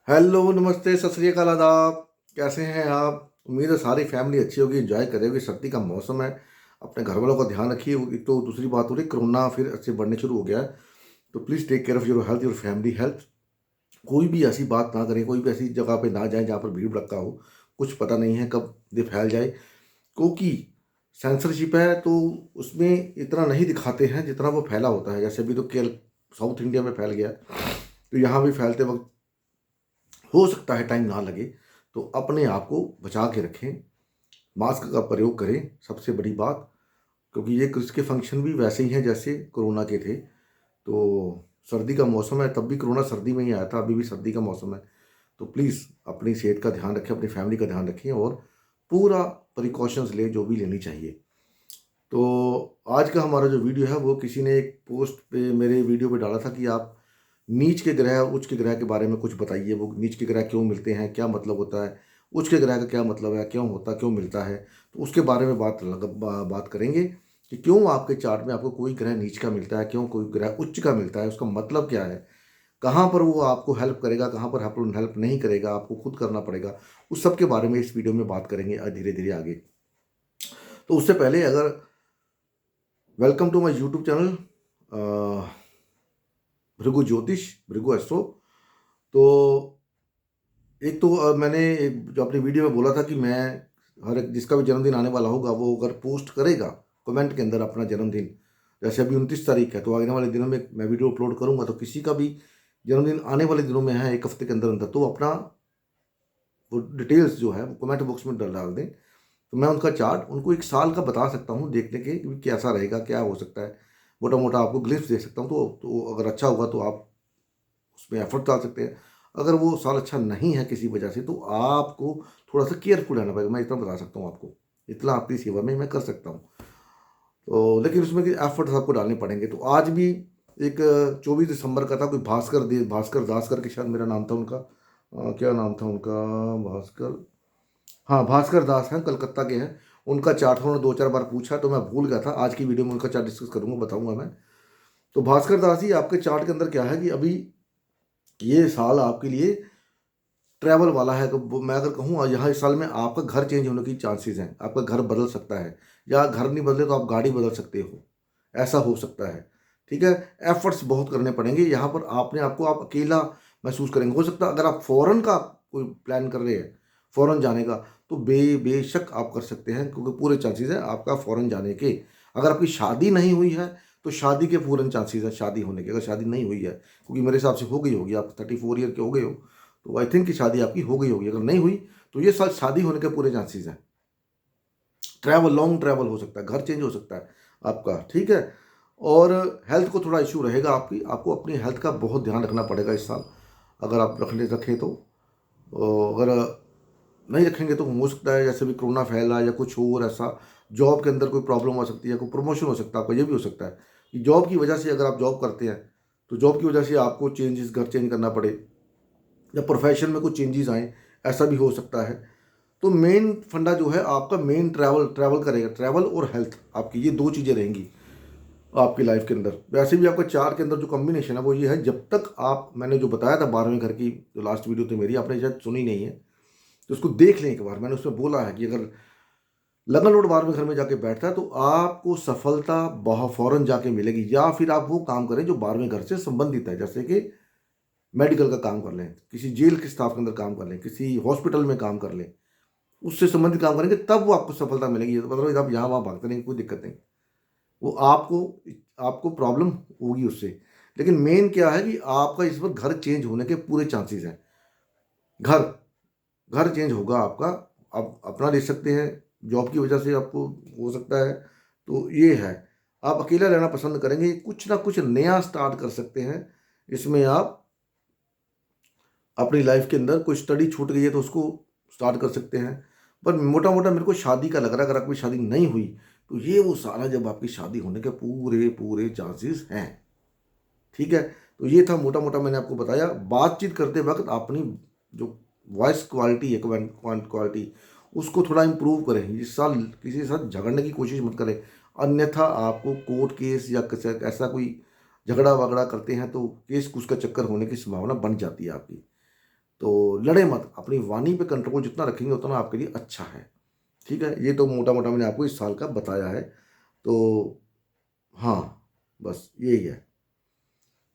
Hello, नमस्ते, सत श्री अकाल, आदाब। कैसे हैं आप? उम्मीद है सारी फैमिली अच्छी होगी, एंजॉय करेगी। सर्दी का मौसम है, अपने घर वालों का ध्यान रखिए। एक तो दूसरी बात हो रही, कोरोना फिर से बढ़ने शुरू हो गया है, तो please take care of your health, your family health. कोई भी ऐसी बात ना करें, कोई भी ऐसी जगह पे ना जाएं जहाँ पर भीड़ भड़क्का हो। कुछ पता नहीं है कब ये फैल जाए, क्योंकि सेंसरशिप है तो उसमें इतना नहीं दिखाते हैं जितना वो फैला होता है। जैसे अभी तो केरल, साउथ इंडिया में फैल गया, तो यहाँ भी फैलते वक्त हो सकता है टाइम ना लगे। तो अपने आप को बचा के रखें, मास्क का प्रयोग करें, सबसे बड़ी बात। क्योंकि ये इसके फंक्शन भी वैसे ही हैं जैसे कोरोना के थे। तो सर्दी का मौसम है, तब भी कोरोना सर्दी में ही आया था, अभी भी सर्दी का मौसम है। तो प्लीज़ अपनी सेहत का ध्यान रखें, अपनी फैमिली का ध्यान रखें और पूरा प्रिकॉशंस लें जो भी लेनी चाहिए। तो आज का हमारा जो वीडियो है वो किसी ने एक पोस्ट पे मेरे वीडियो पे डाला था कि आप नीच के ग्रह और उच्च के ग्रह के बारे में कुछ बताइए। वो नीच के ग्रह क्यों मिलते हैं, क्या मतलब होता है, उच्च के ग्रह का क्या मतलब है, क्यों होता, क्यों मिलता है। तो उसके बारे में बात करेंगे कि क्यों आपके चार्ट में आपको कोई ग्रह नीच का मिलता है, क्यों कोई ग्रह उच्च का मिलता है, उसका मतलब क्या है, कहाँ पर वो आपको हेल्प करेगा, कहाँ पर आपको हेल्प नहीं करेगा, आपको खुद करना पड़ेगा। उस सब के बारे में इस वीडियो में बात करेंगे धीरे धीरे आगे। तो उससे पहले अगर welcome to my YouTube channel Bhrigu Jyotish, Bhrigu astro. तो एक तो मैंने जो अपनी वीडियो में बोला था कि मैं हर एक जिसका भी जन्मदिन आने वाला होगा वो अगर पोस्ट करेगा कमेंट के अंदर अपना जन्मदिन, जैसे अभी 29 तारीख है तो आने वाले दिनों में मैं वीडियो अपलोड करूंगा, तो किसी का भी जन्मदिन आने वाले दिनों में है, एक हफ्ते के अंदर अंदर, तो अपना वो डिटेल्स जो है वो कमेंट बॉक्स में डाल डाल दें। तो मैं उनका चार्ट उनको एक साल का बता सकता हूँ देखने के कि कैसा रहेगा, क्या हो सकता है। मोटा मोटा आपको ग्लिम्स दे सकता हूँ। तो अगर अच्छा होगा तो आप उसमें एफर्ट डाल सकते हैं। अगर वो साल अच्छा नहीं है किसी वजह से तो आपको थोड़ा सा केयरफुल रहना पड़ेगा, मैं इतना बता सकता हूँ आपको। इतना आपकी सेवा में मैं कर सकता हूँ। तो लेकिन उसमें कि एफर्ट्स आपको डालने पड़ेंगे। तो आज भी एक 24 दिसंबर का था, कोई भास्कर दास करके शायद मेरा नाम था उनका। क्या नाम था उनका? भास्कर, हाँ भास्कर दास हैं, कलकत्ता के हैं। उनका चार्ट उन्होंने 2-4 बार पूछा तो मैं भूल गया था। आज की वीडियो में उनका चार्ट डिस्कस करूंगा, बताऊंगा मैं। तो भास्कर दास जी, आपके चार्ट के अंदर क्या है कि अभी ये साल आपके लिए ट्रैवल वाला है। तो मैं अगर कहूँ यहाँ इस साल में आपका घर चेंज होने की चांसेस हैं, आपका घर बदल सकता है, या घर नहीं बदले तो आप गाड़ी बदल सकते हो, ऐसा हो सकता है। ठीक है, एफर्ट्स बहुत करने पड़ेंगे यहाँ पर। आपने आपको आप अकेला महसूस करेंगे। हो सकता है अगर आप फॉरेन का कोई प्लान कर रहे हैं, फॉरेन जाने का, तो बेशक आप कर सकते हैं, क्योंकि पूरे चांसेस हैं आपका फॉरेन जाने के। अगर आपकी शादी नहीं हुई है तो शादी के पूरे चांसेस हैं शादी होने के। अगर शादी नहीं हुई है, क्योंकि मेरे हिसाब से हो गई होगी, आप 34 ईयर के हो गए हो, तो आई थिंक कि शादी आपकी हो गई होगी। अगर नहीं हुई तो ये साल शादी होने के पूरे चांसेस हैं। ट्रैवल, लॉन्ग ट्रैवल हो सकता है, घर चेंज हो सकता है आपका। ठीक है, और हेल्थ को थोड़ा इशू रहेगा आपकी, आपको अपनी हेल्थ का बहुत ध्यान रखना पड़ेगा इस साल। अगर आप रखें तो अगर नहीं रखेंगे तो हो सकता है जैसे भी कोरोना फैला या कुछ और ऐसा, जॉब के अंदर कोई प्रॉब्लम हो सकती है, कोई प्रमोशन हो सकता है आपका। ये भी हो सकता है कि जॉब की वजह से, अगर आप जॉब करते हैं तो जॉब की वजह से आपको चेंजेस, घर चेंज करना पड़े, या प्रोफेशन में कुछ चेंजेस आए, ऐसा भी हो सकता है। तो मेन फंडा जो है आपका, मेन ट्रैवल करेगा। ट्रैवल और हेल्थ आपकी, ये दो चीज़ें रहेंगी आपकी लाइफ के अंदर। वैसे भी आपका चार के अंदर जो कॉम्बिनेशन है वो ये है, जब तक आप, मैंने जो बताया था 12वें घर की जो लास्ट वीडियो थी मेरी, आपने शायद सुनी नहीं है, तो उसको देख लें एक बार। मैंने उसमें बोला है कि अगर लगन लोड 12वें घर में जाके बैठता है तो आपको सफलता बहुत फौरन जाके मिलेगी। या फिर आप वो काम करें जो 12वें घर से संबंधित है, जैसे कि मेडिकल का काम कर लें, किसी जेल के स्टाफ के अंदर काम कर लें, किसी हॉस्पिटल में काम कर लें, उससे संबंधित काम करेंगे, तब वो आपको सफलता मिलेगी। तो मतलब आप यहाँ वहाँ भागते रहेंगे, कोई दिक्कत नहीं। वो आपको आपको प्रॉब्लम होगी उससे। लेकिन मेन क्या है कि आपका इस वक्त घर चेंज होने के पूरे चांसेस हैं। घर घर चेंज होगा आपका, आप अपना ले सकते हैं, जॉब की वजह से आपको हो सकता है। तो ये है, आप अकेला रहना पसंद करेंगे, कुछ ना कुछ नया स्टार्ट कर सकते हैं इसमें। आप अपनी लाइफ के अंदर कोई स्टडी छूट गई है तो उसको स्टार्ट कर सकते हैं। पर मोटा मोटा मेरे को शादी का लग रहा है, अगर आपकी शादी नहीं हुई तो ये वो सारा जब आपकी शादी होने के पूरे पूरे चांसेस हैं। ठीक है, तो ये था मोटा मोटा मैंने आपको बताया। बातचीत करते वक्त अपनी जो वॉइस क्वालिटी है, क्वालिटी, उसको थोड़ा इम्प्रूव करें। इस साल किसी के साथ झगड़ने की कोशिश मत करें, अन्यथा आपको कोर्ट केस या ऐसा कोई झगड़ा वगड़ा करते हैं तो केस कुछ का चक्कर होने की संभावना बन जाती है आपकी। तो लड़े मत, अपनी वाणी पे कंट्रोल जितना रखेंगे उतना आपके लिए अच्छा है। ठीक है, ये तो मोटा मोटा मैंने आपको इस साल का बताया है। तो हाँ, बस यही है।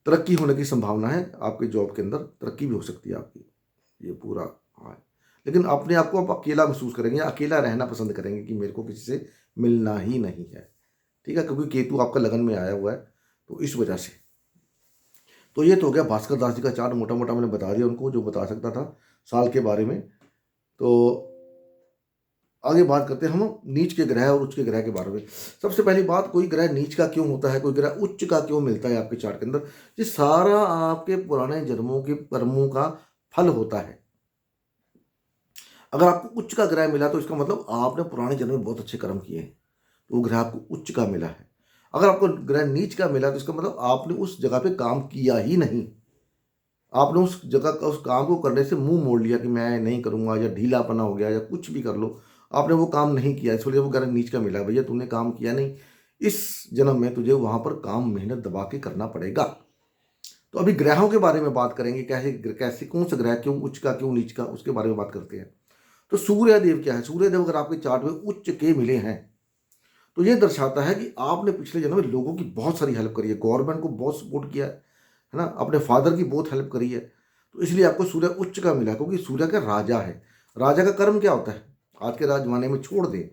तरक्की होने की संभावना है, आपके जॉब के अंदर तरक्की भी हो सकती है आपकी, ये पूरा। हाँ, लेकिन अपने आप को आप अकेला महसूस करेंगे, अकेला रहना पसंद करेंगे कि मेरे को किसी से मिलना ही नहीं है। ठीक है, क्योंकि केतु आपका लगन में आया हुआ है, तो इस वजह से। तो ये तो हो गया भास्कर दास जी का चार्ट, मोटा मोटा मैंने बता दिया उनको जो बता सकता था साल के बारे में। तो आगे बात करते हैं हम नीच के ग्रह और उच्च के ग्रह के बारे में। सबसे पहली बात, कोई ग्रह नीच का क्यों होता है, कोई ग्रह उच्च का क्यों मिलता है आपके चार्ट के अंदर? ये सारा आपके पुराने जन्मों के कर्मों का फल होता है। अगर आपको उच्च का ग्रह मिला तो इसका मतलब आपने पुराने जन्म में बहुत अच्छे कर्म किए हैं, तो वो ग्रह आपको उच्च का मिला है। अगर आपको ग्रह नीच का मिला तो इसका मतलब आपने उस जगह पे काम किया ही नहीं, आपने उस जगह का उस काम को करने से मुंह मोड़ लिया कि मैं नहीं करूंगा, या ढीलापना हो गया, या कुछ भी कर लो, आपने वो काम नहीं किया, इसलिए वो ग्रह नीच का मिला। भैया तुमने काम किया नहीं, इस जन्म में तुझे वहां पर काम मेहनत दबा के करना पड़ेगा। तो अभी ग्रहों के बारे में बात करेंगे, कैसे कैसे कौन सा ग्रह क्यों उच्च का क्यों नीच का, उसके बारे में बात करते हैं। तो सूर्य देव क्या है? सूर्य देव अगर आपके चार्ट में उच्च के मिले हैं तो ये दर्शाता है कि आपने पिछले जन्म में लोगों की बहुत सारी हेल्प करी है, गवर्नमेंट को बहुत सपोर्ट किया है ना, अपने फादर की बहुत हेल्प करी है, तो इसलिए आपको सूर्य उच्च का मिला, क्योंकि सूर्य का राजा है। राजा का कर्म क्या होता है? आज के राज जमाने में छोड़ दें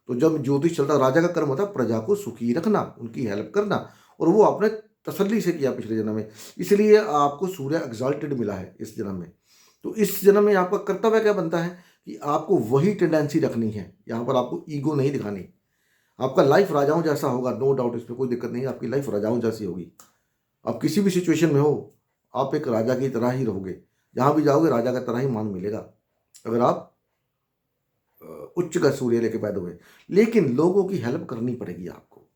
तो जब ज्योतिष चलता, राजा का कर्म होता है प्रजा को सुखी रखना, उनकी हेल्प करना, और वो आपने तसल्ली से किया पिछले जन्म में, इसलिए आपको सूर्य एग्जाल्टेड मिला है इस जन्म में। तो इस जन्म में आपका कर्तव्य क्या बनता है कि आपको वही टेंडेंसी रखनी है, यहाँ पर आपको ईगो नहीं दिखानी। आपका लाइफ राजाओं जैसा होगा, नो डाउट, इसमें कोई दिक्कत नहीं है, आपकी लाइफ राजाओं जैसी होगी। आप किसी भी सिचुएशन में हो, आप एक राजा की तरह ही रहोगे, जहाँ भी जाओगे राजा का तरह ही मान मिलेगा, अगर आप उच्च का सूर्य लेके पैदा हुए। लेकिन लोगों की हेल्प करनी पड़ेगी आपको,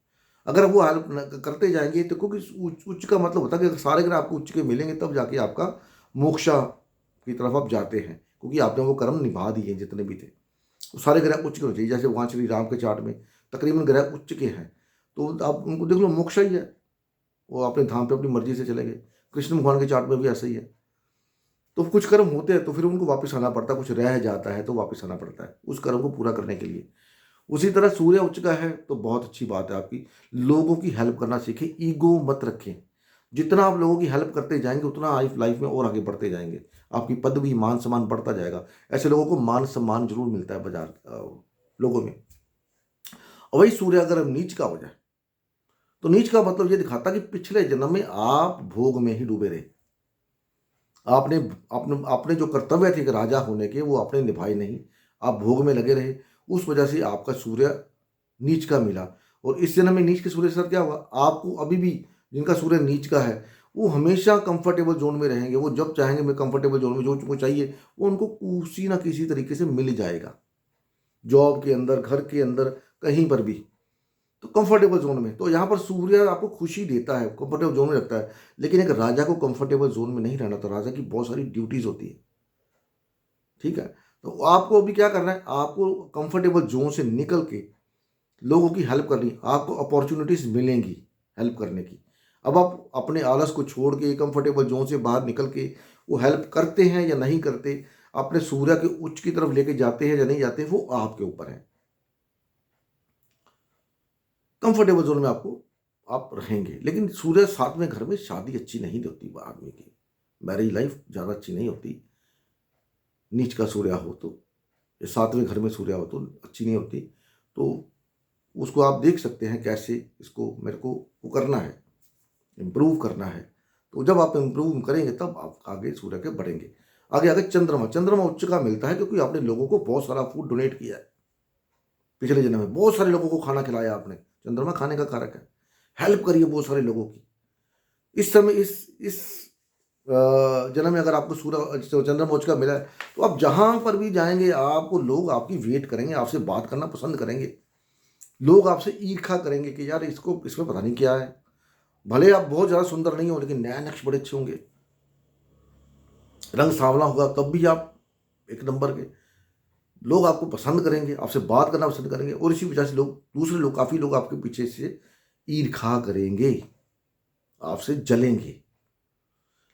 अगर वो हेल्प करते जाएंगे तो, क्योंकि उच्च का मतलब होता है कि सारे ग्रह आपको उच्च के मिलेंगे तब जाके आपका मोक्षा की तरफ आप जाते हैं, क्योंकि आपने वो कर्म निभा दिए जितने भी थे। वो सारे ग्रह उच्च के होने चाहिए। जैसे वहाँ श्री राम के चार्ट में तकरीबन ग्रह उच्च के हैं, तो आप उनको देख लो, मोक्षा ही है, वो अपने धाम पे अपनी मर्जी से चले गए। कृष्ण भगवान के चार्ट में भी ऐसा ही है। तो कुछ कर्म होते हैं तो फिर उनको वापस आना पड़ता है, कुछ रह जाता है तो वापस आना पड़ता है उस कर्म को पूरा करने के लिए। उसी तरह सूर्य उच्च का है तो बहुत अच्छी बात है आपकी, लोगों की हेल्प करना सीखें, ईगो मत रखें। जितना आप लोगों की हेल्प करते जाएंगे उतना आप लाइफ में और आगे बढ़ते जाएंगे, आपकी पदवी मान सम्मान बढ़ता जाएगा। ऐसे लोगों को मान सम्मान जरूर मिलता है बाजार लोगों में। और वही सूर्य अगर नीच का हो जाए तो नीच का मतलब ये दिखाता कि पिछले जन्म में आप भोग में ही डूबे रहे, आपने अपने अपने जो कर्तव्य थे कि राजा होने के वो आपने निभाए नहीं, आप भोग में लगे रहे, उस वजह से आपका सूर्य नीच का मिला। और इस जन्म में नीच के सूर्य के साथ क्या हुआ, आपको अभी भी जिनका सूर्य नीच का है वो हमेशा कंफर्टेबल जोन में रहेंगे, वो जब चाहेंगे मैं कंफर्टेबल जोन में, जो उनको चाहिए वो उनको किसी ना किसी तरीके से मिल जाएगा, जॉब के अंदर, घर के अंदर, कहीं पर भी, तो कंफर्टेबल जोन में। तो यहाँ पर सूर्य आपको खुशी देता है, कंफर्टेबल जोन में रखता है। लेकिन एक राजा को कंफर्टेबल जोन में नहीं रहना, तो राजा की बहुत सारी ड्यूटीज होती है। ठीक है, तो आपको अभी क्या करना है, आपको कंफर्टेबल जोन से निकल के लोगों की हेल्प करनी, आपको अपॉर्चुनिटीज मिलेंगी हेल्प करने की। अब आप अपने आलस को छोड़ के कंफर्टेबल जोन से बाहर निकल के वो हेल्प करते हैं या नहीं करते, अपने सूर्य के उच्च की तरफ लेके जाते हैं या नहीं जाते, वो आपके ऊपर है। कंफर्टेबल जोन में आपको आप रहेंगे, लेकिन सूर्य सातवें घर में शादी अच्छी नहीं होती आदमी की, मैरिज लाइफ ज़्यादा अच्छी नहीं होती। नीच का सूर्य हो तो, या सातवें घर में सूर्य हो तो अच्छी नहीं होती। तो उसको आप देख सकते हैं कैसे इसको मेरे को वो करना है, इम्प्रूव करना है। तो जब आप इम्प्रूव करेंगे तब आप आगे सूर्य के बढ़ेंगे। आगे आगे चंद्रमा, चंद्रमा उच्च का मिलता है क्योंकि आपने लोगों को बहुत सारा फूड डोनेट किया है पिछले जन्म में, बहुत सारे लोगों को खाना खिलाया आपने, चंद्रमा खाने का कारक है, हेल्प करिए बहुत सारे लोगों की। इस समय इस जन्म में अगर आपको सूर्य चंद्रमा उच्च का मिला है तो आप जहां पर भी जाएंगे आपको लोग आपकी वेट करेंगे, आपसे बात करना पसंद करेंगे, लोग आपसे ईर्ष्या करेंगे कि यार इसको, इसमें पता नहीं क्या है। भले आप बहुत ज़्यादा सुंदर नहीं हो लेकिन नया नक्श बड़े अच्छे होंगे, रंग सांवला होगा तब भी आप एक नंबर के, लोग आपको पसंद करेंगे, आपसे बात करना पसंद करेंगे। और इसी वजह से लोग, दूसरे लोग, काफ़ी लोग आपके पीछे से ईर्ष्या करेंगे, आपसे जलेंगे।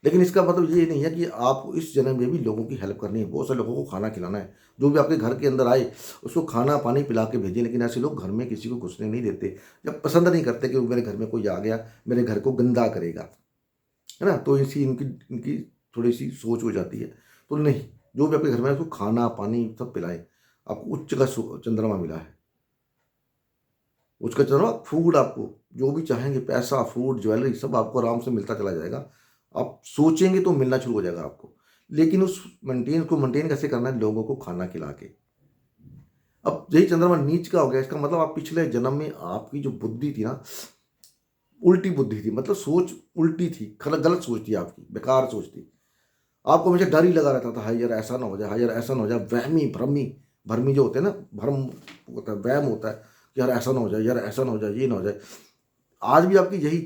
लेकिन इसका मतलब ये नहीं है कि आपको इस जन्म में भी लोगों की हेल्प करनी है। बहुत सारे लोगों को खाना खिलाना है, जो भी आपके घर के अंदर आए उसको खाना पानी पिला के भेजिए। लेकिन ऐसे लोग घर में किसी को घुसने नहीं देते, जब पसंद नहीं करते कि मेरे घर में कोई आ गया मेरे घर को गंदा करेगा, है ना, तो इसी इनकी इनकी थोड़ी सी सोच हो जाती है। तो नहीं, जो भी आपके घर में है उसको खाना पानी सब पिलाएं। आपको उच्च का चंद्रमा मिला है, उसका चंद्रमा फूड, आपको जो भी चाहेंगे पैसा फूड ज्वेलरी सब आपको आराम से मिलता चला जाएगा। आप सोचेंगे तो मिलना शुरू हो जाएगा आपको। लेकिन उस मेंटेन कैसे करना है, लोगों को खाना खिला के। अब यही चंद्रमा नीच का हो गया, इसका मतलब आप पिछले जन्म में आपकी जो बुद्धि थी ना, उल्टी बुद्धि थी, मतलब सोच उल्टी थी, गलत सोच थी आपकी, बेकार सोच थी। आपको हमेशा डर ही लगा रहता था, हाय यार ऐसा ना हो जाए, हाय यार ऐसा ना हो जाए। वहमी भ्रमी भरमी जो होते हैं ना, भ्रम होता है, वहम होता है कि यार ऐसा ना हो जाए, यार ऐसा ना हो जाए, ये ना हो जाए। आज भी आपकी यही,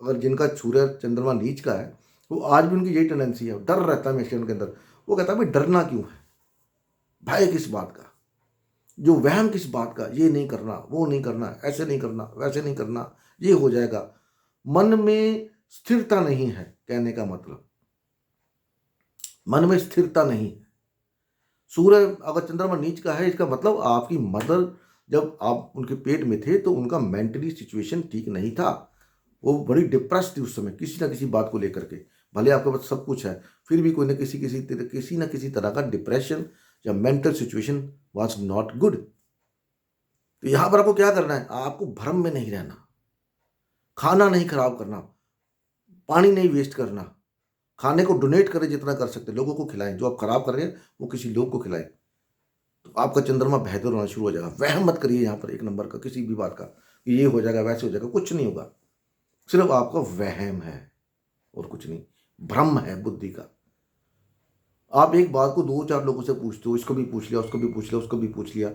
अगर जिनका सूर्य चंद्रमा नीच का है, वो आज भी उनकी यही टेंडेंसी है, डर रहता है हमेशा उनके अंदर। वो कहता है भाई डरना क्यों है, भय किस बात का, जो वहम किस बात का, ये नहीं करना वो नहीं करना ऐसे नहीं करना वैसे नहीं करना, ये हो जाएगा। मन में स्थिरता नहीं है, कहने का मतलब मन में स्थिरता नहीं है। सूर्य अगर चंद्रमा नीच का है, इसका मतलब आपकी मदर जब आप उनके पेट में थे तो उनका मेंटली सिचुएशन ठीक नहीं था। वो बड़ी डिप्रेस थी उस समय, किसी ना किसी बात को लेकर के। भले आपके पास सब कुछ है, फिर भी कोई ना किसी तरह का डिप्रेशन या mental situation was not good. तो यहां पर आपको क्या करना है, आपको भ्रम में नहीं रहना, खाना नहीं खराब करना, पानी नहीं वेस्ट करना, खाने को डोनेट करें जितना कर सकते, लोगों को खिलाएं, जो आप खराब कर रहे हैं वो किसी लोग को खिलाएं। तो आपका चंद्रमा बेहतर होना शुरू हो जाएगा। वहम मत करिए यहाँ पर एक नंबर का, किसी भी बात का कि ये हो जाएगा वैसे हो जाएगा, कुछ नहीं होगा। सिर्फ आपका वहम है और कुछ नहीं, भ्रम है बुद्धि का। आप एक बात को दो चार लोगों से पूछते हो, इसको भी पूछ लिया उसको भी पूछ लिया उसको भी पूछ लिया,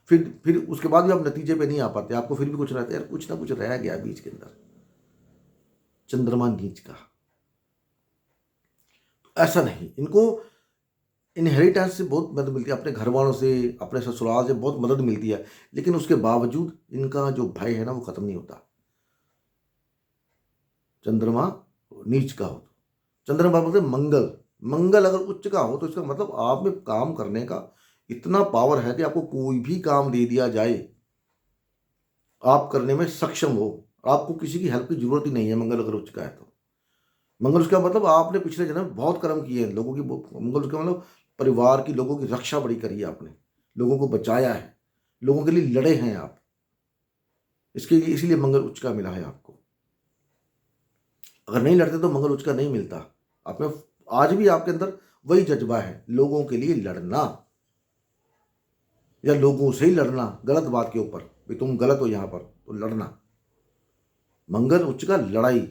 फिर उसके बाद भी आप नतीजे पे नहीं आ पाते, आपको फिर भी कुछ रहता है, यार कुछ ना कुछ रह गया बीच के अंदर। चंद्रमा नीच का ऐसा नहीं, इनको इनहेरिटेंस से बहुत मदद मिलती है, अपने घर वालों से अपने ससुराल से बहुत मदद मिलती है। लेकिन उसके बावजूद इनका जो भय है ना वो खत्म नहीं होता। चंद्रमा नीच का हो तो, चंद्रमा बोलते हैं मंगल, मंगल अगर उच्च का हो तो इसका मतलब आप में काम करने का इतना पावर है कि आपको कोई भी काम दे दिया जाए आप करने में सक्षम हो। आपको किसी की हेल्प की जरूरत ही नहीं है मंगल अगर उच्च का है तो। मंगल उसका मतलब आपने पिछले जन्म में बहुत कर्म किए हैं लोगों की, मंगल उसका मतलब परिवार की लोगों की रक्षा बड़ी करी है आपने, लोगों को बचाया है, लोगों के लिए लड़े हैं आप, इसके लिए इसीलिए मंगल उच्च का मिला है आपको। अगर नहीं लड़ते तो मंगल उच्च का नहीं मिलता। आप में आज भी आपके अंदर वही जज्बा है, लोगों के लिए लड़ना या लोगों से ही लड़ना गलत बात के ऊपर, भी तुम गलत हो यहां पर तो लड़ना। मंगल उच्च का लड़ाई,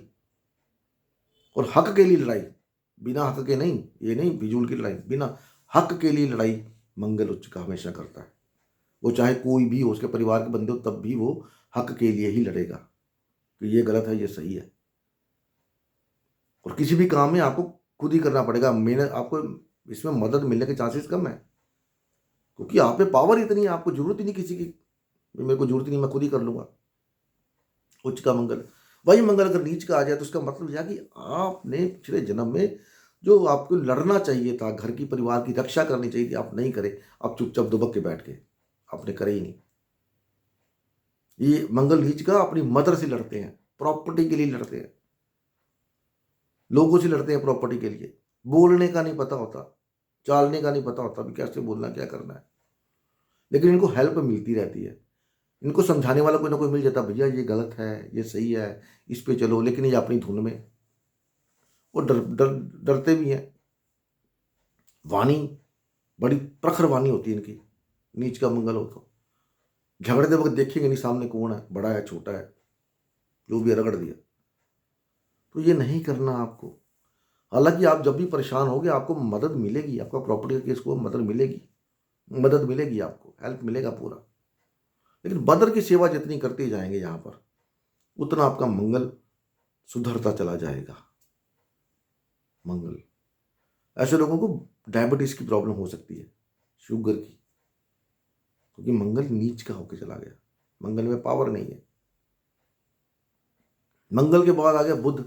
और हक के लिए लड़ाई, बिना हक के नहीं, ये नहीं फिजूल की लड़ाई, बिना हक के लिए लड़ाई मंगल उच्च का हमेशा करता है। वो चाहे कोई भी हो, उसके परिवार के बंदे हो, तब भी वो हक के लिए ही लड़ेगा कि ये गलत है ये सही है। और किसी भी काम में आपको खुद ही करना पड़ेगा, मेहनत, आपको इसमें मदद मिलने के चांसेस कम है, क्योंकि आप में पावर इतनी है, आपको जरूरत ही नहीं किसी की, मेरे को जरूरत ही नहीं, मैं खुद ही कर लूंगा। उच्च का मंगल, वही मंगल अगर नीच का आ जाए तो उसका मतलब यह कि आपने पिछले जन्म में जो आपको लड़ना चाहिए था, घर की परिवार की रक्षा करनी चाहिए थी, आप नहीं करे, आप चुपचाप दुबक के बैठ गए, आपने करे ही नहीं। ये मंगल नीच का अपनी मदर से लड़ते हैं, प्रॉपर्टी के लिए लड़ते हैं, लोगों से लड़ते हैं प्रॉपर्टी के लिए, बोलने का नहीं पता होता, चालने का नहीं पता होता भी कैसे बोलना क्या करना है। लेकिन इनको हेल्प मिलती रहती है, इनको समझाने वाला कोई ना कोई मिल जाता, भैया ये गलत है ये सही है, इस पे चलो। लेकिन ये अपनी धुन में, वो डरते भी हैं। वाणी बड़ी प्रखर वाणी होती है इनकी, नीच का मंगल हो तो झगड़ते वक्त देखेंगे नहीं सामने कौन है, बड़ा है छोटा है, जो भी है रगड़ दिया। तो ये नहीं करना आपको। हालांकि आप जब भी परेशान होगे आपको मदद मिलेगी, आपका प्रॉपर्टी का केस को मदद मिलेगी, मदद मिलेगी, आपको हेल्प मिलेगा पूरा। लेकिन बदर की सेवा जितनी करते जाएंगे यहाँ पर, उतना आपका मंगल सुधरता चला जाएगा। मंगल, ऐसे लोगों को डायबिटीज की प्रॉब्लम हो सकती है, शुगर की, क्योंकि मंगल नीच का होकर चला गया, मंगल में पावर नहीं है। मंगल के बाद आ गया बुध,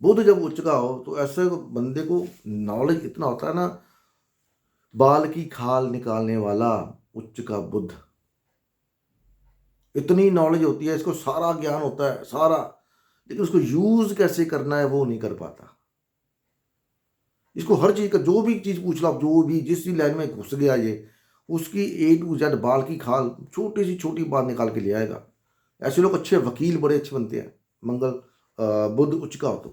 बुध जब उच्च का हो तो ऐसे बंदे को नॉलेज इतना होता है ना, बाल की खाल निकालने वाला उच्च का बुध, इतनी नॉलेज होती है, इसको सारा ज्ञान होता है सारा, लेकिन उसको यूज कैसे करना है वो नहीं कर पाता। इसको हर चीज का, जो भी चीज पूछ लो आप, जो भी जिस भी लाइन में घुस गया ये, उसकी A to Z बाल की खाल छोटी सी छोटी बात निकाल के ले आएगा। ऐसे लोग अच्छे वकील बड़े अच्छे बनते हैं, मंगल बुध उच्च का हो तो,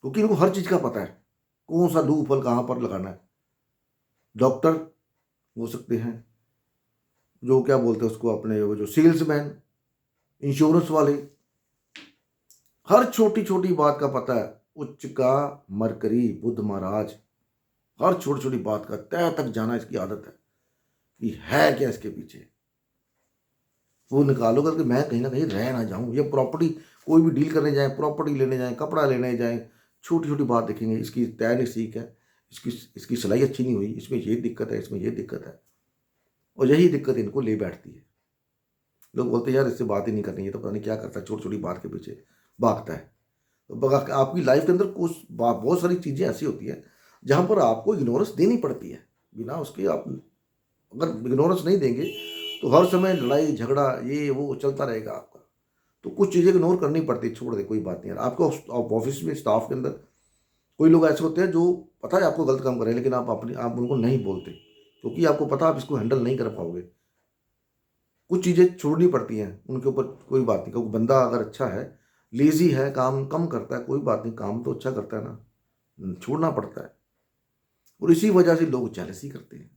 क्योंकि इनको हर चीज का पता है, कौन सा लूप होल कहाँ पर लगाना है। डॉक्टर हो सकते हैं, जो क्या बोलते हैं उसको अपने, वो जो सेल्समैन, इंश्योरेंस वाले, हर छोटी छोटी बात का पता है। उच्च का मरकरी बुध महाराज हर छोटी छोटी बात का तह तक जाना इसकी आदत है कि है क्या इसके पीछे। वो निकालोगे कि मैं कहीं ना कहीं रह ना जाऊं, ये प्रॉपर्टी कोई भी डील करने जाए, प्रॉपर्टी लेने जाए, कपड़ा लेने जाए, छोटी छोटी बात देखेंगे, इसकी तय नहीं सीख है, इसकी इसकी सिलाई अच्छी नहीं हुई, इसमें ये दिक्कत है, इसमें ये दिक्कत है, और यही दिक्कत इनको ले बैठती है। लोग बोलते हैं यार इससे बात ही नहीं करनी है, तो पता नहीं क्या करता है, छोटी छोटी बात के पीछे भागता है। तो आपकी लाइफ के अंदर कुछ बहुत सारी चीज़ें ऐसी होती हैं जहाँ पर आपको इग्नोरेंस देनी पड़ती है, बिना उसके आप अगर इग्नोरेंस नहीं देंगे तो हर समय लड़ाई झगड़ा ये वो चलता रहेगा आपका। तो कुछ चीज़ें इग्नोर करनी पड़ती है, छोड़ दे कोई बात नहीं यार। आपको ऑफिस में स्टाफ के अंदर कोई लोग ऐसे होते हैं जो पता है आपको गलत काम कर रहे हैं, लेकिन आप उनको नहीं बोलते क्योंकि आपको पता आप इसको हैंडल नहीं कर पाओगे। कुछ चीज़ें छोड़नी पड़ती हैं उनके ऊपर, कोई बात नहीं, क्योंकि बंदा अगर अच्छा है, लेजी है, काम कम करता है, कोई बात नहीं, काम तो अच्छा करता है ना, छोड़ना पड़ता है। और इसी वजह से लोग जेलसी करते हैं,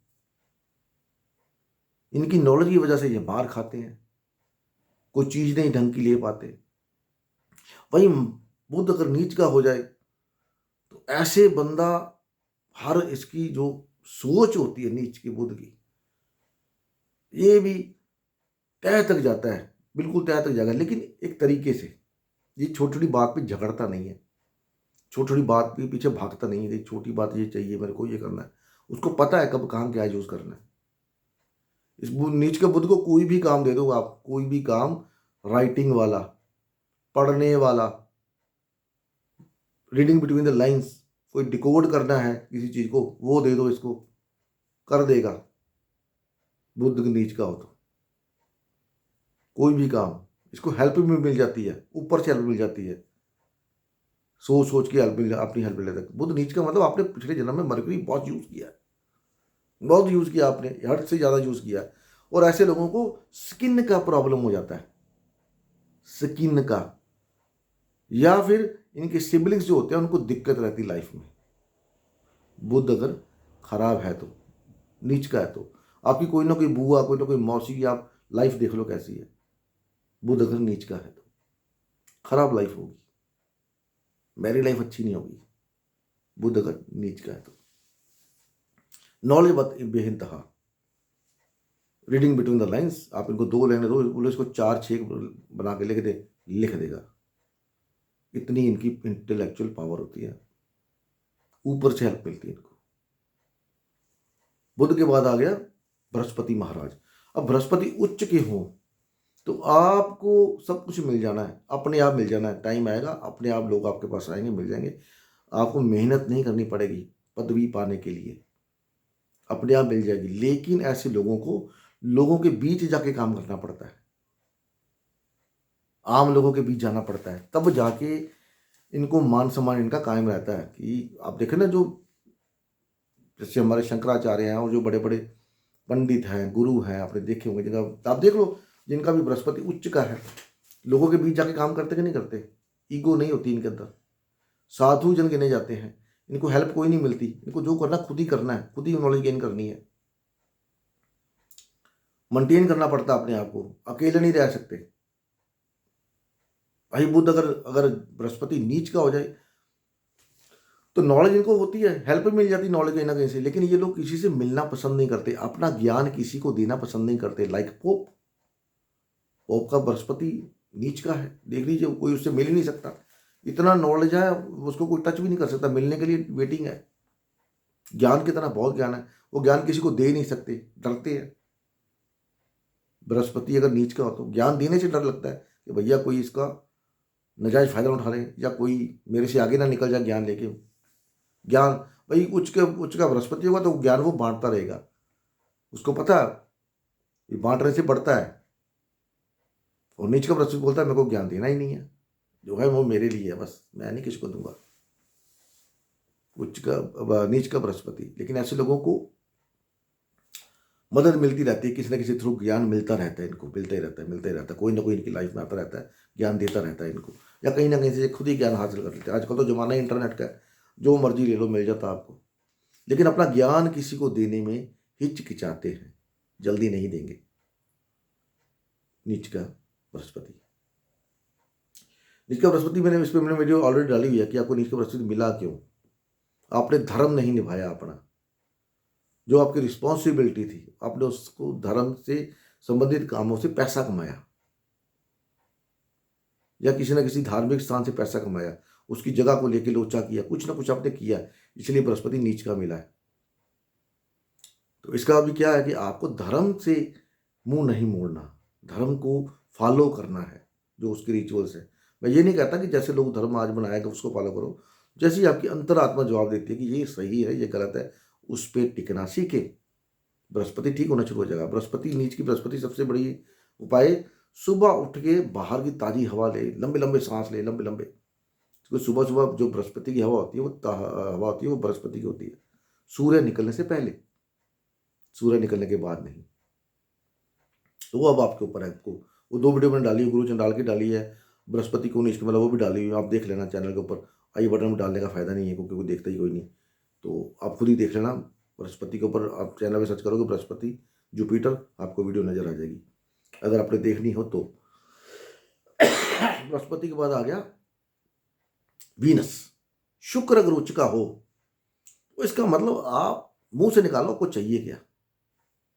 इनकी नॉलेज की वजह से ये मार खाते हैं, कोई चीज़ नहीं ढंग की ले पाते। वही बुध अगर नीच का हो जाए तो ऐसे बंदा, हर इसकी जो सोच होती है नीच की बुध की, ये भी तह तक जाता है, बिल्कुल तह तक जाएगा, लेकिन एक तरीके से। ये छोटी छोटी बात पे झगड़ता नहीं है, छोटी छोटी बात के पीछे भागता नहीं है, छोटी बात ये चाहिए मेरे को, ये करना है, उसको पता है कब कहाँ क्या यूज करना है। इस नीच के बुद्ध को कोई भी काम दे दो आप, कोई भी काम, राइटिंग वाला, पढ़ने वाला, रीडिंग बिटवीन द लाइंस, कोई डिकोड करना है किसी चीज को, वो दे दो इसको, कर देगा। बुद्ध के नीच का हो तो कोई भी काम, इसको हेल्प भी मिल जाती है, ऊपर से हेल्प मिल जाती है, सोच सोच के हेल्प मिल, अपनी हेल्प ले लेता। बुद्ध नीच का मतलब आपने पिछले जन्म में मरकरी बहुत यूज किया है, बहुत यूज किया आपने, हद से ज्यादा यूज किया है। और ऐसे लोगों को स्किन का प्रॉब्लम हो जाता है, स्किन का, या फिर इनके सिबलिंग्स जो होते हैं उनको दिक्कत रहती लाइफ में। बुध अगर खराब है तो, नीच का है तो, आपकी कोई ना कोई बुआ, कोई ना कोई मौसी की आप लाइफ देख लो कैसी है। बुध अगर नीच का है तो खराब लाइफ होगी, मेरी लाइफ अच्छी नहीं होगी। बुध अगर नीच का है तो नॉलेज बेहिंतहा, रीडिंग बिटवीन द लाइंस, आप इनको 2 लाइन दो, बोले इसको 4-6 बना के लिख दे, लिख देगा। इतनी इनकी इंटेलेक्चुअल पावर होती है, ऊपर से हेल्प मिलती है इनको। बुध के बाद आ गया बृहस्पति महाराज। अब बृहस्पति उच्च के हो तो आपको सब कुछ मिल जाना है, अपने आप मिल जाना है, टाइम आएगा अपने आप लोग आपके पास आएंगे, मिल जाएंगे। आपको मेहनत नहीं करनी पड़ेगी पदवी पाने के लिए, अपने आप मिल जाएगी। लेकिन ऐसे लोगों को लोगों के बीच जाके काम करना पड़ता है, आम लोगों के बीच जाना पड़ता है, तब जाके इनको मान सम्मान इनका कायम रहता है। कि आप देखें ना, जो जैसे हमारे शंकराचार्य हैं और जो बड़े बड़े पंडित हैं, गुरु हैं, आपने देखे होंगे, जिनका आप देख लो, जिनका भी बृहस्पति उच्च का है, लोगों के बीच जाके काम करते कि नहीं करते, ईगो नहीं होती इनके अंदर, साधु जन गिने जाते हैं, इनको हेल्प कोई नहीं मिलती, इनको जो करना खुद ही करना है, खुद ही नॉलेज गेन करनी है, मेंटेन करना पड़ता है अपने आप को, अकेले नहीं रह सकते। भाई बुध अगर अगर बृहस्पति नीच का हो जाए तो नॉलेज इनको होती है, हेल्प मिल जाती है नॉलेज कहीं ना कहीं से, लेकिन ये लोग किसी से मिलना पसंद नहीं करते, अपना ज्ञान किसी को देना पसंद नहीं करते। लाइक पोप, पोप का बृहस्पति नीच का है, देख लीजिए, कोई उससे मिल ही नहीं सकता, इतना नॉलेज है, उसको कोई टच भी नहीं कर सकता, मिलने के लिए वेटिंग है। ज्ञान की तरह बहुत ज्ञान है, वो ज्ञान किसी को दे नहीं सकते, डरते हैं। बृहस्पति अगर नीच का हो तो ज्ञान देने से डर लगता है कि भैया कोई इसका नाजायज़ फ़ायदा उठा रहे हैं, या कोई मेरे से आगे ना निकल जाए ज्ञान लेके। ज्ञान भाई उच्च का बृहस्पति होगा तो ज्ञान वो बाँटता रहेगा। उसको पता है ये बाँटने से बढ़ता है। और नीच का बृहस्पति बोलता है मेरे को ज्ञान देना ही नहीं है, जो है वो मेरे लिए है बस, मैं नहीं किसी को दूँगा। नीच का बृहस्पति। लेकिन ऐसे लोगों को मदद मिलती रहती है, किसी न किसी थ्रू ज्ञान मिलता रहता है इनको, मिलता ही रहता है, मिलता ही रहता है। कोई ना कोई इनकी लाइफ में आता रहता है, ज्ञान देता रहता है इनको, या कहीं ना कहीं से खुद ही ज्ञान हासिल कर लेते हैं। आजकल तो ज़माना ही इंटरनेट का है, जो मर्जी ले लो मिल जाता है आपको। लेकिन अपना ज्ञान किसी को देने में हिचकिचाते हैं, जल्दी नहीं देंगे। नीच का बृहस्पति। नीच का बृहस्पति मैंने इस पर मैंने वीडियो ऑलरेडी डाली हुई है कि आपको नीच का बृहस्पति मिला क्यों। आपने धर्म नहीं निभाया अपना, जो आपकी रिस्पॉन्सिबिलिटी थी, आपने उसको धर्म से संबंधित कामों से पैसा कमाया, या किसी न किसी धार्मिक स्थान से पैसा कमाया, उसकी जगह को लेकर लोचा किया, कुछ ना कुछ आपने किया, इसलिए बृहस्पति नीच का मिला है। तो इसका अभी क्या है कि आपको धर्म से मुंह नहीं मोड़ना, धर्म को फॉलो करना है, जो उसके रिचुअल्स है। मैं ये नहीं कहता कि जैसे लोग धर्म आज बनाएगा उसको फॉलो करो, जैसी आपकी अंतरात्मा जवाब देती है कि ये सही है ये गलत है, उस पर टिकना सीखे। बृहस्पति ठीक होना शुरू हो जाएगा। बृहस्पति नीच की बृहस्पति सबसे बड़ी उपाय, सुबह उठ के बाहर की ताज़ी हवा ले, लंबे लंबे सांस ले, लंबे लंबे। क्योंकि सुबह सुबह जो बृहस्पति की हवा होती है वो हवा होती है वो बृहस्पति की होती है, सूर्य निकलने से पहले, सूर्य निकलने के बाद नहीं। तो वो अब आपके ऊपर है। आपको वो 2 वीडियो मैंने डाली है, गुरु चंडाल की डाली है, बृहस्पति को नीच मतलब वो भी डाली हुई है, आप देख लेना चैनल के ऊपर। आई बटन में डालने का फ़ायदा नहीं है क्योंकि वो देखता ही कोई नहीं, तो आप खुद ही देख लेना। बृहस्पति के ऊपर आप चैनल में सर्च करोगे बृहस्पति जुपिटर, आपको वीडियो नज़र आ जाएगी अगर आपने देखनी हो तो। बृहस्पति के बाद आ गया वीनस। शुक्र अगर उच्च का हो तो इसका मतलब आप मुंह से निकालो आपको चाहिए क्या,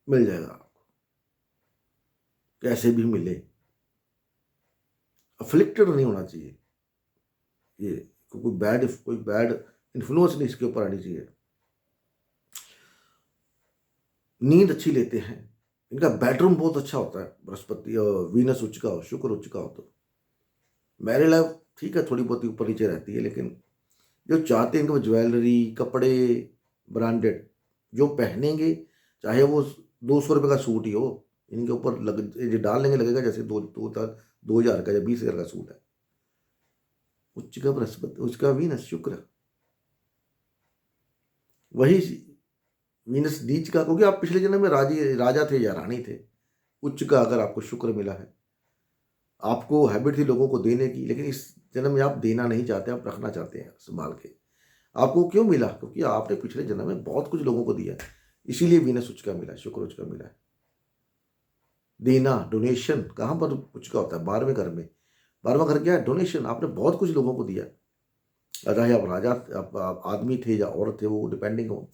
मिल जाएगा आपको, कैसे भी मिले। अफ्लिक्टेड नहीं होना चाहिए ये, कोई बैड इन्फ्लुएंस नहीं इसके ऊपर आनी चाहिए। नींद अच्छी लेते हैं, इनका बेडरूम बहुत अच्छा होता है बृहस्पति और वीनस उच्च का हो, शुक्र उच्च का हो तो। मैरिड लाइफ ठीक है थोड़ी बहुत ऊपर नीचे रहती है, लेकिन जो चाहते हैं कि वो ज्वेलरी कपड़े ब्रांडेड जो पहनेंगे, चाहे वो 200 रुपये का सूट ही हो, इनके ऊपर ये डाल लेंगे, लगेगा जैसे 2000 का या 20,000 का सूट है। उच्च का बृहस्पति, उसका वीनस शुक्र, वही वीनस नीच का, क्योंकि आप पिछले जन्म में राजा थे या रानी थे। उच्च का अगर आपको शुक्र मिला है, आपको हैबिट थी लोगों को देने की, लेकिन इस जन्म में आप देना नहीं चाहते, आप रखना चाहते हैं संभाल के। आपको क्यों मिला, क्योंकि आपने पिछले जन्म में बहुत कुछ लोगों को दिया है, इसीलिए वीनस उच्च का मिला, शुक्र उच्च का मिला है। देना, डोनेशन कहाँ पर उच्च का होता है, 12वें घर में। 12वां घर क्या है, डोनेशन। आपने बहुत कुछ लोगों को दिया, चाहे आप राजा आप आदमी थे या औरत थे, वो डिपेंडिंग हो।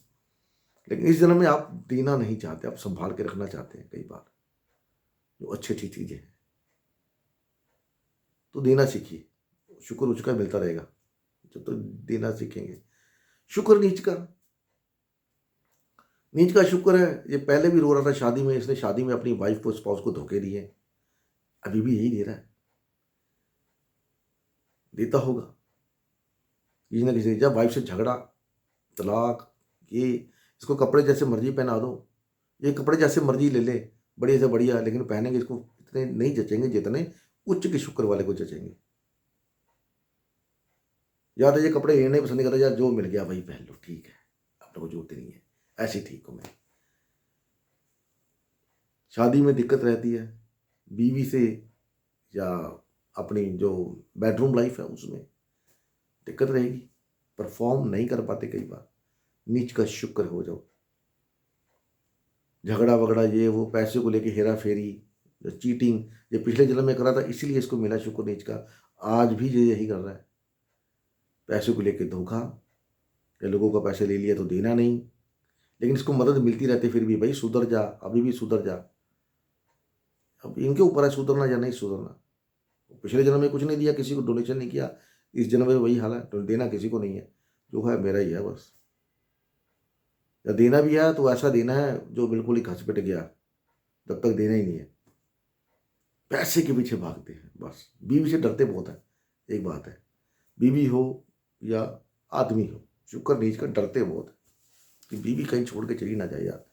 लेकिन इस जन्म में आप देना नहीं चाहते, आप संभाल के रखना चाहते हैं कई बार, जो अच्छी अच्छी चीज़ें हैं, तो देना सीखिए। शुक्र उच्च का मिलता रहेगा जब तो देना सीखेंगे। शुक्र नीच का, नीच का शुक्र है, ये पहले भी रो रहा था शादी में, इसने शादी में अपनी वाइफ को स्पाउस को धोखे दिए, अभी भी यही दे रहा है, देता होगा किसी ना किसी। जब वाइफ से झगड़ा, तलाक, ये इसको कपड़े जैसे मर्जी पहना दो, ये कपड़े जैसे मर्जी ले ले, बढ़िया से बढ़िया, लेकिन पहनेंगे इसको इतने नहीं जचेंगे जितने उच्च के शुक्र वाले को जचेंगे। या तो ये कपड़े ये नहीं पसंद करता, यार जो मिल गया वही पहन लो, ठीक है, अपने को जरूरत नहीं है, ऐसे ठीक हूँ मैं। शादी में दिक्कत रहती है बीवी से, या अपनी जो बेडरूम लाइफ है उसमें दिक्कत रहेगी, परफॉर्म नहीं कर पाते कई बार। नीच का शुक्र हो जाओ, झगड़ा वगड़ा ये वो, पैसे को लेके हेरा फेरी, चीटिंग, ये पिछले जन्म में करा था इसीलिए इसको मिला शुक्र नीच का। आज भी ये यही कर रहा है, पैसे को लेके धोखा, या लोगों का पैसे ले लिया तो देना नहीं, लेकिन इसको मदद मिलती रहती फिर भी, भाई सुधर जा, अभी भी सुधर जा। अब इनके ऊपर है सुधरना या नहीं सुधरना। पिछले जन्म में कुछ नहीं दिया, किसी को डोनेशन नहीं किया, इस जन्म में वही हाल है, तो देना किसी को नहीं है, जो है मेरा ही है बस। या देना भी है तो ऐसा देना है जो बिल्कुल ही घस पिट गया, तब तक देना ही नहीं है। पैसे के पीछे भागते हैं बस, बीवी से डरते बहुत है, एक बात है, बीवी हो या आदमी हो, शुक्र नीच का डरते बहुत है कि बीवी कहीं छोड़ के चली ना जाए यार,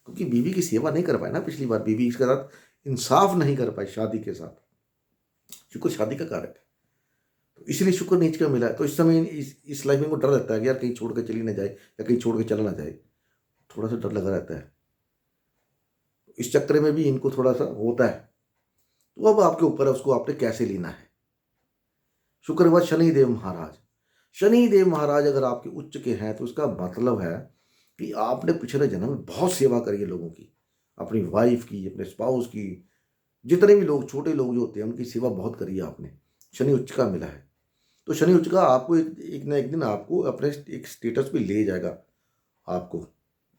क्योंकि बीवी की सेवा नहीं कर पाए ना पिछली बार, बीवी इसके साथ इंसाफ नहीं कर पाई शादी के साथ। शुक्र शादी का कारक है, तो इसलिए शुक्र नीच का मिला है। तो इस समय इस लाइफ में इनको डर रहता है कि यार कहीं छोड़ के चली ना जाए या कहीं छोड़ के चला ना जाए, थोड़ा सा डर लगा रहता है। इस चक्कर में भी इनको थोड़ा सा होता है। तो अब आपके ऊपर है उसको आपने कैसे लेना है। शुक्र के बाद शनिदेव महाराज, शनिदेव महाराज अगर आपके उच्च के हैं तो उसका मतलब है कि आपने पिछले जन्म में बहुत सेवा करी है लोगों की, अपनी वाइफ की, अपने स्पाउस की, जितने भी लोग छोटे लोग जो होते हैं उनकी सेवा बहुत करी है आपने, शनि उच्च का मिला है। तो शनि उच्च का आपको एक ना एक दिन आपको अपने एक स्टेटस पे ले जाएगा, आपको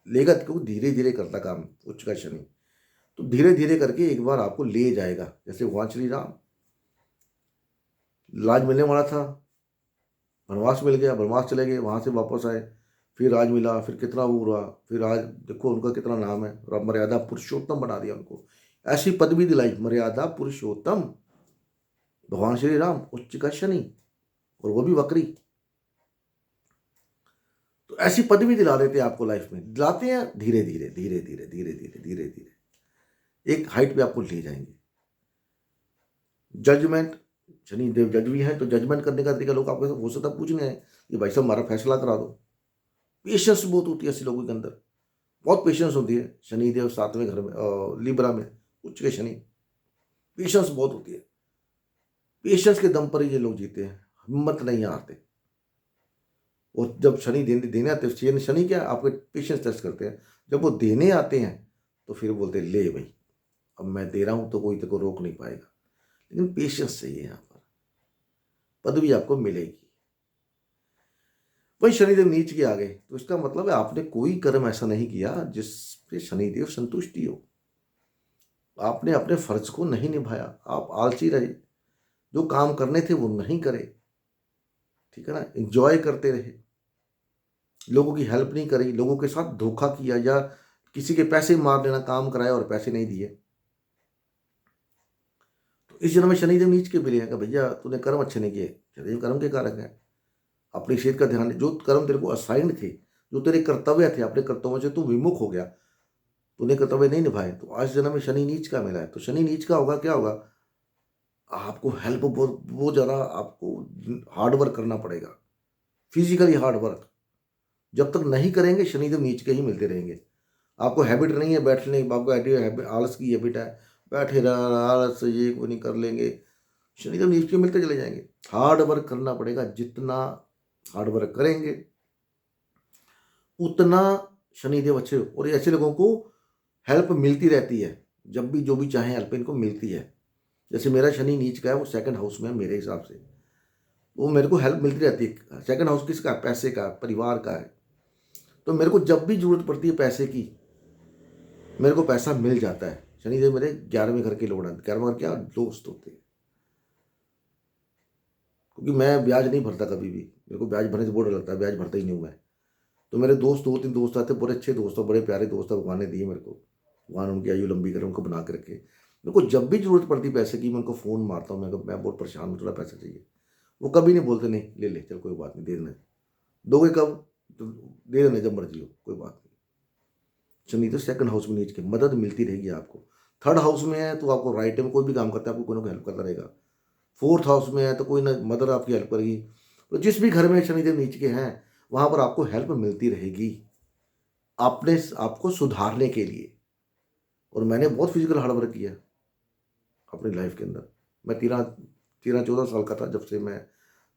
लेगा, क्योंकि धीरे धीरे करता काम उच्च का शनि, तो धीरे धीरे करके एक बार आपको ले जाएगा। जैसे भगवान श्री राम, लाज मिलने वाला था, वनवास मिल गया, वनवास चले गए, वहाँ से वापस आए, फिर राज मिला, फिर कितना वो हुआ, फिर आज देखो उनका कितना नाम है, और मर्यादा पुरुषोत्तम बना दिया उनको, ऐसी पदवी दिलाई, मर्यादा पुरुषोत्तम भगवान श्री राम, उच्च का शनि, और वो भी वक्री। तो ऐसी पदवी दिला देते हैं आपको, लाइफ में दिलाते हैं, धीरे धीरे धीरे धीरे धीरे धीरे धीरे धीरे एक हाइट पे आपको ले जाएंगे। जजमेंट, शनि देव जज भी हैं, तो जजमेंट करने का तरीका लोग आपको हो सकता पूछने हैं कि भाई साहब हमारा फैसला करा दो। पेशेंस बहुत होती है ऐसे लोगों के अंदर, बहुत पेशेंस होती है। शनि देव 7वें घर में लिब्रा में उच्च के शनि, पेशेंस बहुत होती है। पेशेंस के दम पर ही ये लोग जीते हैं, हिम्मत नहीं हारते। और जब शनि देने आते हैं, शनि क्या आपके पेशेंस टेस्ट करते हैं, जब वो देने आते हैं तो फिर बोलते हैं ले भाई अब मैं दे रहा हूं तो कोई तेरे को रोक नहीं पाएगा। लेकिन पेशेंस चाहिए, यहाँ पर पदवी आपको मिलेगी। वही शनिदेव नीच के आ गए, तो इसका मतलब है आपने कोई कर्म ऐसा नहीं किया जिस पे शनिदेव संतुष्टि हो, आपने अपने फर्ज को नहीं निभाया, आप आलसी रहे, जो काम करने थे वो नहीं करे, ठीक है ना, एंजॉय करते रहे, लोगों की हेल्प नहीं करी, लोगों के साथ धोखा किया, या किसी के पैसे मार देना, काम कराया और पैसे नहीं दिए। तो इस जन्म में शनिदेव नीच के मिले हैं कि भैया तूने कर्म अच्छे नहीं किए, शनिदेव कर्म के कारक है। अपनी सेहत का ध्यान, जो कर्म तेरे को असाइंड थे, जो तेरे कर्तव्य थे, अपने कर्तव्यों से तू विमुख हो गया, तूने कर्तव्य नहीं निभाए, तो आज जन्म में शनि नीच का मिला है। तो शनि नीच का होगा, क्या होगा, आपको हेल्प बहुत ज़्यादा, आपको हार्ड वर्क करना पड़ेगा, फिजिकली हार्ड वर्क। जब तक नहीं करेंगे शनिदेव नीच के ही मिलते रहेंगे। आपको हैबिट नहीं है बैठने की, आपको आलस की हैबिट है, बैठे रहना, आलस ये को नहीं कर लेंगे, शनिदेव नीच के मिलते चले जाएंगे। हार्ड वर्क करना पड़ेगा, जितना हार्ड वर्क करेंगे उतना शनिदेव अच्छे, और ये ऐसे लोगों को हेल्प मिलती रहती है, जब भी जो भी चाहे हेल्प इनको मिलती है। जैसे मेरा शनि नीच का है, वो सेकंड हाउस में है, मेरे हिसाब से वो मेरे को हेल्प मिलती रहती है। सेकंड हाउस किसका, पैसे का, परिवार का है, तो मेरे को जब भी जरूरत पड़ती है पैसे की, मेरे को पैसा मिल जाता है। शनिदेव मेरे 11वें घर के लोग हैं, 11वां घर क्या दोस्त होते हैं, क्योंकि मैं ब्याज नहीं भरता कभी भी, मेरे को ब्याज भरने से बहुत डर लगता है, ब्याज भरता ही नहीं हूँ मैं। तो मेरे दोस्त 2-3 दोस्त आते, बड़े अच्छे दोस्त, बड़े प्यारे दोस्त, भगवान ने दिए मेरे को, भगवान उनकी आयु लंबी करे, उनको बना के रखे। मेरे को जब भी जरूरत पड़ती पैसे की, मैं उनको फ़ोन मारता हूँ, मैं बहुत परेशान हूँ, थोड़ा पैसा चाहिए, वो कभी नहीं बोलते नहीं ले ले चल कोई बात नहीं, दे देना, दोगे कब, तो दे देना जब मर्जी हो, कोई बात नहीं। शनि तो सेकंड हाउस में नीच के, मदद मिलती रहेगी आपको। थर्ड हाउस में है तो आपको राइट टाइम कोई भी काम करता है, आपको कोई ना कोई हेल्प करता रहेगा। फोर्थ हाउस में है तो कोई ना मदर आपकी हेल्प करेगी। तो जिस भी घर में शनिदेव नीच के हैं वहाँ पर आपको हेल्प मिलती रहेगी, अपने आपको सुधारने के लिए। और मैंने बहुत फिजिकल हार्ड वर्क किया अपनी लाइफ के अंदर। मैं 13-14 साल का था जब से मैं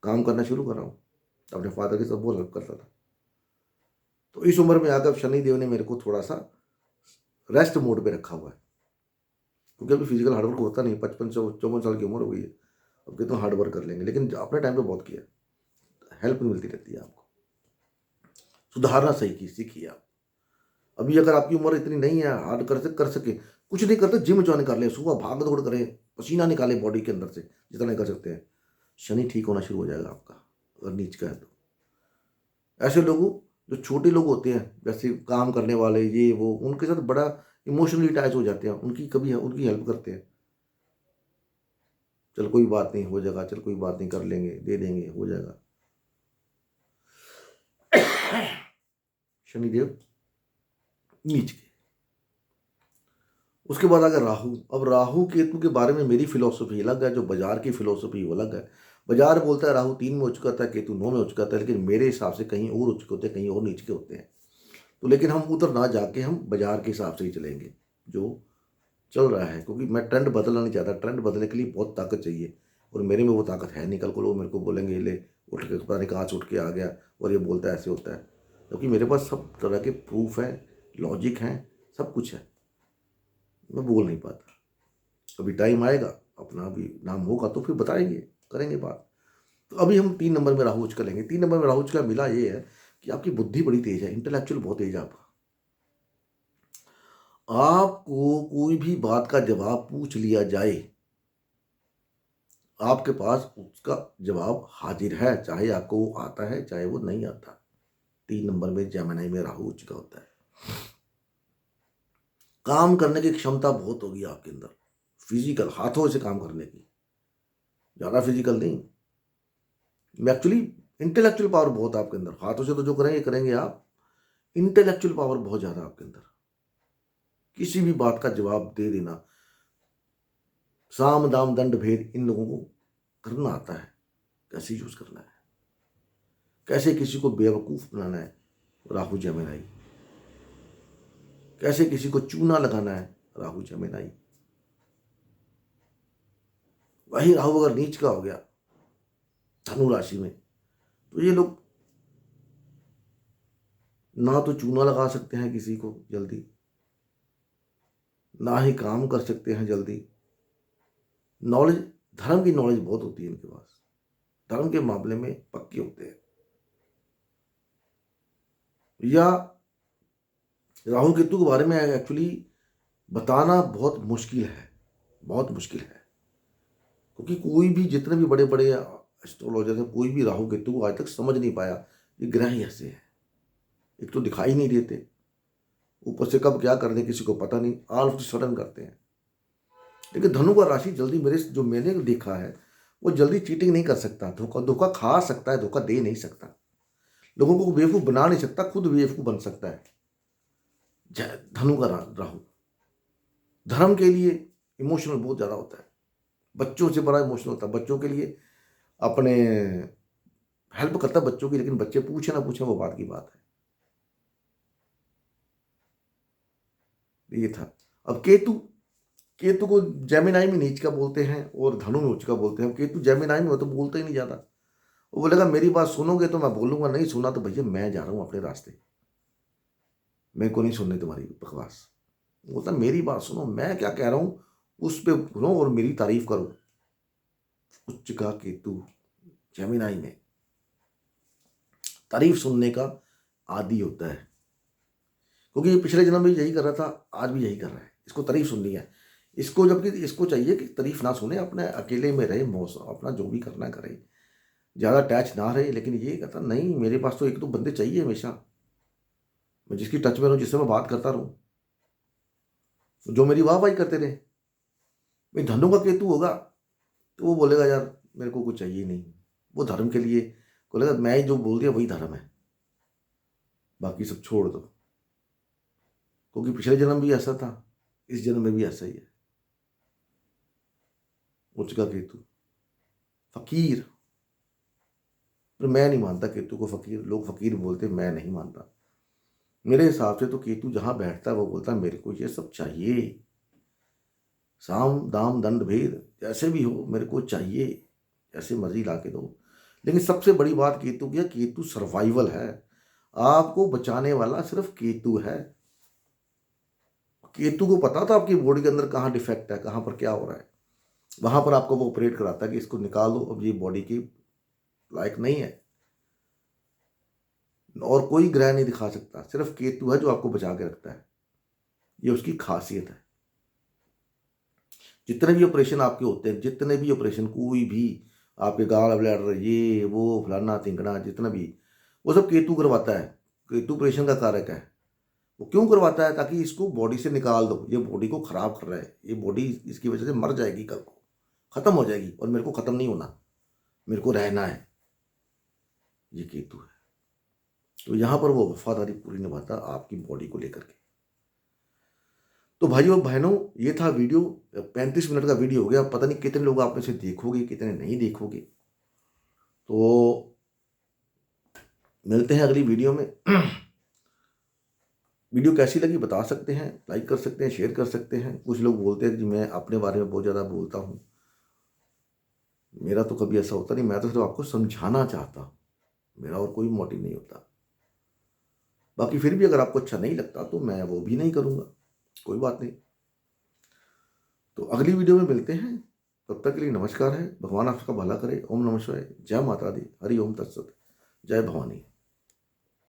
काम करना शुरू कर रहा हूँ, अपने फादर के साथ बहुत हेल्प करता था। तो इस उम्र में आकर शनिदेव ने मेरे को थोड़ा सा रेस्ट मोड पे रखा हुआ है, क्योंकि अभी फिजिकल हार्डवर्क होता नहीं, 55-54 साल की उम्र हो गई है, अब कितना हार्ड वर्क कर लेंगे, लेकिन अपने टाइम पे बहुत किया, हेल्प मिलती रहती है आपको। सुधारना सही की सीखिए आप। अभी अगर आपकी उम्र इतनी नहीं है हार्ड कर सके, कुछ नहीं करते, जिम ज्वाइन कर ले, सुबह भाग दौड़ करें, पसीना निकाले बॉडी के अंदर से जितना नहीं कर सकते हैं, शनि ठीक होना शुरू हो जाएगा आपका, अगर नीच का है तो। ऐसे लोगों, जो छोटे लोग होते हैं जैसे काम करने वाले ये वो, उनके साथ बड़ा इमोशनली अटैच हो जाते हैं, उनकी हेल्प करते हैं। चल कोई बात नहीं, हो जाएगा, चल कोई बात नहीं, कर लेंगे, दे देंगे, हो जाएगा। शनिदेव नीच के। उसके बाद अगर राहु, अब राहु केतु के बारे में मेरी फिलॉसफी अलग है, जो बाजार की फिलॉसफी वो अलग है। बाजार बोलता है राहु 3 में उच्च करता है, केतु 9 में उच्च करता है, लेकिन मेरे हिसाब से कहीं और उच्च होते हैं, कहीं और नीच के होते हैं। तो लेकिन हम उधर ना जाके हम बाजार के हिसाब से ही चलेंगे जो चल रहा है, क्योंकि मैं ट्रेंड बदलना नहीं चाहता। ट्रेंड बदलने के लिए बहुत ताकत चाहिए, और मेरे में वो ताकत है नहीं। कल को लोग मेरे को बोलेंगे ले उठ के पता नहीं कहाँ से उठ के आ गया और ये बोलता है ऐसे होता है, क्योंकि मेरे पास सब तरह के प्रूफ है, लॉजिक हैं, सब कुछ है। मैं बोल नहीं पाता। अभी टाइम आएगा, अपना भी नाम होगा तो फिर बताएंगे, करेंगे बात। तो अभी हम 3 नंबर में राहु उच्च का लेंगे। 3 नंबर में राहु उच्च का मिला ये है कि आपकी बुद्धि बड़ी तेज है, इंटेलेक्चुअल बहुत तेज है आपका। आपको कोई भी बात का जवाब पूछ लिया जाए, आपके पास उसका जवाब हाजिर है, चाहे आपको वो आता है चाहे वो नहीं आता। 3 नंबर में जेमिनी में राहु उच्च का होता है। काम करने की क्षमता बहुत होगी आपके अंदर, फिजिकल, हाथों से काम करने की, ज़्यादा फिजिकल नहीं। एक्चुअली इंटेलेक्चुअल पावर बहुत आपके अंदर, हाथों से तो जो करेंगे करेंगे आप, इंटेलेक्चुअल पावर बहुत ज़्यादा आपके अंदर। किसी भी बात का जवाब दे देना, साम दाम दंड भेद इन लोगों को करना आता है, कैसे यूज करना है, कैसे किसी को बेवकूफ बनाना है, राहु जेमिनी। कैसे किसी को चूना लगाना है, राहु जेमिनी। वही राहु अगर नीच का हो गया धनु राशि में, तो ये लोग ना तो चूना लगा सकते हैं किसी को जल्दी, ना ही काम कर सकते हैं जल्दी। नॉलेज, धर्म की नॉलेज बहुत होती है इनके पास, धर्म के मामले में पक्के होते हैं। या राहु केतु के बारे में एक्चुअली बताना बहुत मुश्किल है, बहुत मुश्किल है, क्योंकि कोई भी, जितने भी बड़े बड़े एस्ट्रोलॉजर हैं, कोई भी राहु केतु को आज तक समझ नहीं पाया ये ग्रह ही ऐसे हैं। एक तो दिखाई नहीं देते, ऊपर से कब क्या कर दे किसी को पता नहीं, ऑल ऑफ सडन करते हैं। लेकिन धनु का राशि जल्दी, मेरे जो मैंने देखा है, वो जल्दी चीटिंग नहीं कर सकता, धोखा धोखा खा सकता है, धोखा दे नहीं सकता, लोगों को बेवकूफ़ बना नहीं सकता, खुद बेवकूफ़ बन सकता है। धनु का राहु धर्म के लिए इमोशनल बहुत ज़्यादा होता है, बच्चों से बड़ा इमोशनल होता है, बच्चों के लिए अपने हेल्प करता है बच्चों की, लेकिन बच्चे पूछे ना पूछे वो बात की बात है। ये था। अब केतु, केतु को जेमिनी में नीच का बोलते हैं और धनु में उच्च का बोलते हैं। केतु जेमिनी में हो तो बोलते ही नहीं ज़्यादा, वो बोलेगा मेरी बात सुनोगे तो मैं बोलूंगा, नहीं सुना तो भैया मैं जा रहा हूँ अपने रास्ते, मेरे को नहीं सुननी तुम्हारी बकवास। बोलता मेरी बात सुनो, मैं क्या कह रहा हूँ उस पर सुनो और मेरी तारीफ करो। उच्च का केतु जेमिनी में तारीफ सुनने का आदी होता है, क्योंकि ये पिछले जन्म में यही कर रहा था, आज भी यही कर रहा है, इसको तारीफ सुननी है इसको। जबकि इसको चाहिए कि तारीफ ना सुने, अपने अकेले में रहे, मौसम अपना जो भी करना करे, ज़्यादा अटैच ना रहे। लेकिन ये कहता नहीं, मेरे पास तो एक दो बंदे चाहिए हमेशा, मैं जिसकी टच में रहूँ, जिससे मैं बात करता रहूँ, जो मेरी वाह वाही करते रहे। भाई धनु का केतु होगा तो वो बोलेगा यार मेरे को कुछ चाहिए नहीं, वो धर्म के लिए बोलेगा मैं जो बोल दिया वही धर्म है, बाकी सब छोड़ दो। क्योंकि पिछले जन्म भी ऐसा था, इस जन्म में भी ऐसा ही है। उच्च का केतु फकीर, पर मैं नहीं मानता केतु को फकीर, लोग फकीर बोलते, मैं नहीं मानता। मेरे हिसाब से तो केतु जहां बैठता है वो बोलता है मेरे को ये सब चाहिए, साम दाम दंड भेद जैसे भी हो मेरे को चाहिए, जैसे मर्जी ला के दो। लेकिन सबसे बड़ी बात केतु की है, केतु सर्वाइवल है, आपको बचाने वाला सिर्फ केतु है। केतु को पता था आपकी बॉडी के अंदर कहाँ डिफेक्ट है, कहाँ पर क्या हो रहा है, वहां पर आपको वो ऑपरेट कराता है कि इसको निकाल दो, अब ये बॉडी की लायक नहीं है। और कोई ग्रह नहीं दिखा सकता, सिर्फ केतु है जो आपको बचा के रखता है, ये उसकी खासियत है। जितने भी ऑपरेशन आपके होते हैं, जितने भी ऑपरेशन, कोई भी आपके गाल ब्लैडर ये वो फलाना तिंकना जितना भी, वो सब केतु करवाता है। केतु ऑपरेशन का कारक है। वो क्यों करवाता है? ताकि इसको बॉडी से निकाल दो, ये बॉडी को खराब कर रहा है, ये बॉडी इसकी वजह से मर जाएगी कल को, ख़त्म हो जाएगी और मेरे को ख़त्म नहीं होना, मेरे को रहना है। ये केतु है। तो यहाँ पर वो वफादारी पूरी निभाता आपकी बॉडी को लेकर के। तो भाइयों बहनों, ये था वीडियो। 35 मिनट का वीडियो हो गया। पता नहीं कितने लोग आप में से देखोगे, कितने नहीं देखोगे। तो मिलते हैं अगली वीडियो में। वीडियो कैसी लगी बता सकते हैं, लाइक कर सकते हैं, शेयर कर सकते हैं। कुछ लोग बोलते हैं कि मैं अपने बारे में बहुत ज़्यादा बोलता हूँ। मेरा तो कभी ऐसा होता नहीं, मैं तो सिर्फ आपको समझाना चाहता हूँ, मेरा और कोई मोटिव नहीं होता। बाकी फिर भी अगर आपको अच्छा नहीं लगता तो मैं वो भी नहीं करूँगा, कोई बात नहीं। तो अगली वीडियो में मिलते हैं, तब तक के लिए नमस्कार है। भगवान आपका भला करे। ओम नमः शिवाय। जय माता दी। हरि ओम तत्सत। जय भवानी।